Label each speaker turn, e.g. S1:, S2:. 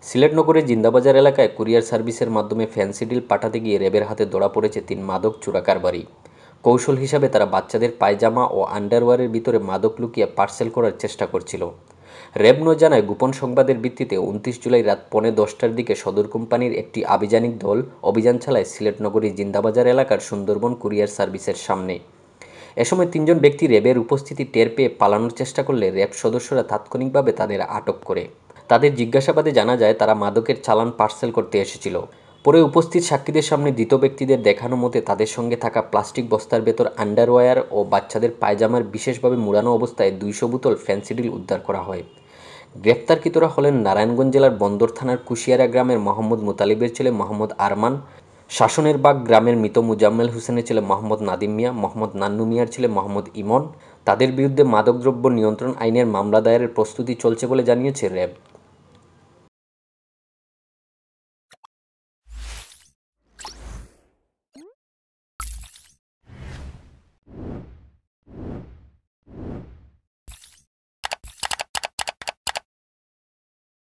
S1: সিলেট নগরের জিন্দাবাজার এলাকায় কুরিয়ার সার্ভিসের মাধ্যমে ফ্যান্সি ডিল পাঠাতে গিয়ে র্যাবের হাতে ধরা পড়েছে ৩ মাদক চোরাকারবারি। কৌশল হিসাবে তারা বাচ্চাদের পায়জামা ও আন্ডারওয়্যারের ভিতরে মাদক লুকিয়ে পার্সেল করার চেষ্টা করছিল। র্যাব জানায়, গোপন সংবাদের ভিত্তিতে ২৯ জুলাই রাত ১:১০টার দিকে সদর কোম্পানির একটি আভিযানিক দল অভিযান চালায় সিলেট নগরীর জিন্দাবাজার এলাকার সুন্দরবন কুরিয়ার সার্ভিসের সামনে। এ সময় ৩ জন ব্যক্তি র্যাবের উপস্থিতি টের পেয়ে পালানোর চেষ্টা করলে র্যাব সদস্যরা তাৎক্ষণিকভাবে তাদের আটক করে। তাদের জিজ্ঞাসাবাদে জানা যায়, তারা মাদকের চালান পার্সেল করতে এসেছিল। পরে উপস্থিত সাক্ষীদের সামনে ধৃত ব্যক্তিদের দেখানো মতে তাদের সঙ্গে থাকা প্লাস্টিক বস্তার ভেতর আন্ডারওয়্যার ও বাচ্চাদের পায়জামার বিশেষভাবে মুড়ানো অবস্থায় ২০০ বোতল ফ্যান্সি ডিল উদ্ধার করা হয়। গ্রেপ্তারকৃতরা হলেন নারায়ণগঞ্জ জেলার বন্দর থানার কুশিয়ারা গ্রামের মোহাম্মদ মুতালিবের ছেলে মোহাম্মদ আরমান, শাসনের বাগ গ্রামের মৃত মুজাম্মেল হোসেনের ছেলে মোহাম্মদ নাদিম মিয়া, মোহাম্মদ নান্নু মিয়ার ছেলে মোহাম্মদ ইমন। তাদের বিরুদ্ধে মাদকদ্রব্য নিয়ন্ত্রণ আইনের মামলা দায়েরের প্রস্তুতি চলছে বলে জানিয়েছে র্যাব।